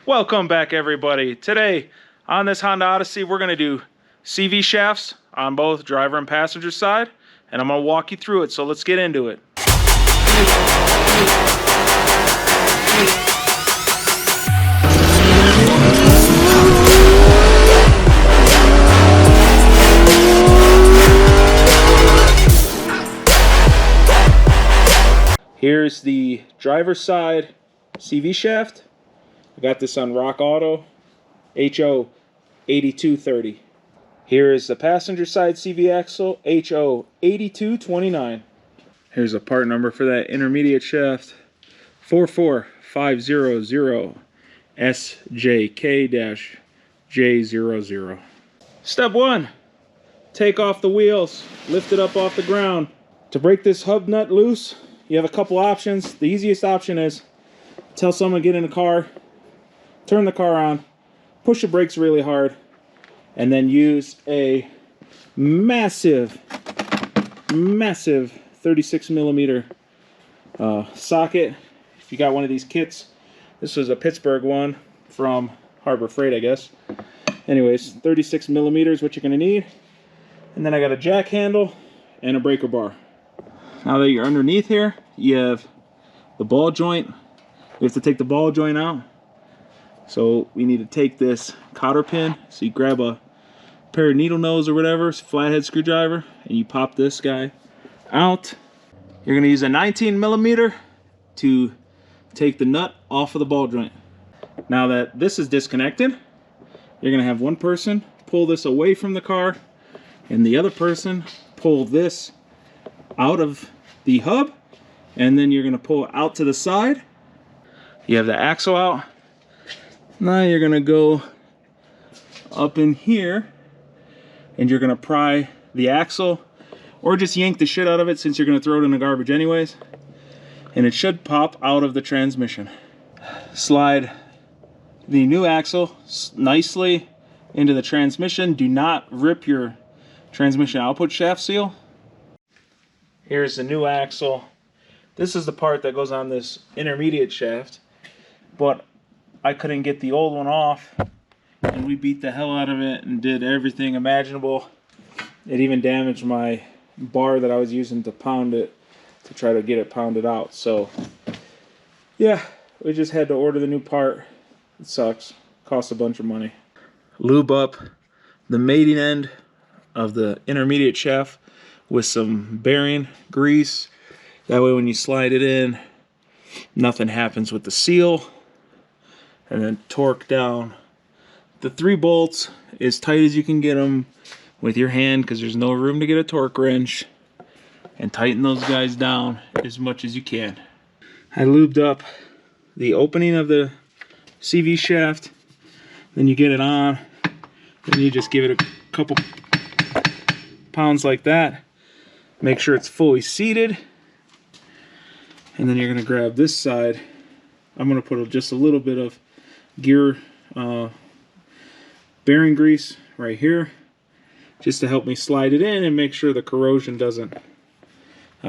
Welcome back, everybody. Today on this Honda Odyssey, we're going to do CV shafts on both driver and passenger side, and I'm going to walk you through it, so let's get into it. Here's the driver's side CV shaft. I got this on Rock Auto, HO 8230. Here is the passenger side CV axle, HO 8229. Here's a part number for that intermediate shaft, 44500 SJK-J00. Step 1, take off the wheels, lift it up off the ground. To break this hub nut loose, you have a couple options. The easiest option is tell someone to get in the car, turn the car on, push the brakes really hard, and then use a massive 36 millimeter socket. If you got one of these kits, this was a Pittsburgh one from Harbor Freight, I guess. Anyways, 36 millimeters, what you're gonna need. And then I got a jack handle and a breaker bar. Now that you're underneath here, you have the ball joint. We have to take the ball joint out. So we need to take this cotter pin. So you grab a pair of needle nose or whatever, flathead screwdriver, and you pop this guy out. You're gonna use a 19 millimeter to take the nut off of the ball joint. Now that this is disconnected, you're gonna have one person pull this away from the car, and the other person pull this out of the hub, and then you're gonna pull it out to the side. You have the axle out. Now you're gonna go up in here and you're gonna pry the axle, or just yank the shit out of it since you're gonna throw it in the garbage anyways, and it should pop out of the transmission. Slide the new axle nicely into the transmission. Do not rip your transmission output shaft seal. Here's the new axle. This is the part that goes on this intermediate shaft, but I couldn't get the old one off, and we beat the hell out of it and did everything imaginable. It even damaged my bar that I was using to pound it, to try to get it pounded out. So yeah, we just had to order the new part. It sucks. Costs a bunch of money. Lube up the mating end of the intermediate shaft with some bearing grease. That way when you slide it in, nothing happens with the seal. And then torque down the 3 bolts as tight as you can get them with your hand, because there's no room to get a torque wrench, and tighten those guys down as much as you can. I lubed up the opening of the CV shaft, then you get it on, then you just give it a couple pounds like that, make sure it's fully seated, and then you're going to grab this side. I'm going to put just a little bit of gear bearing grease right here, just to help me slide it in and make sure the corrosion doesn't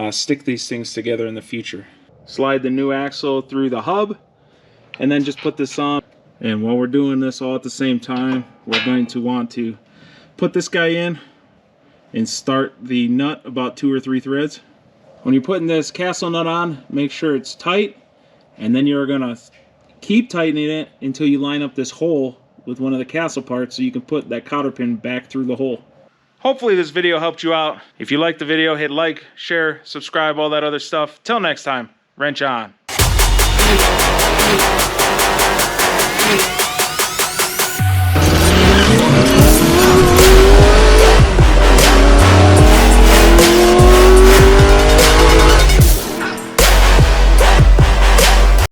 stick these things together in the future. Slide the new axle through the hub, and then just put this on. And while we're doing this all at the same time, we're going to want to put this guy in and start the nut about 2 or 3 threads. When you're putting this castle nut on, make sure it's tight, and then you're gonna keep tightening it until you line up this hole with one of the castle parts, so you can put that cotter pin back through the hole. Hopefully this video helped you out. If you liked the video, hit like, share, subscribe, all that other stuff. Till next time, wrench on.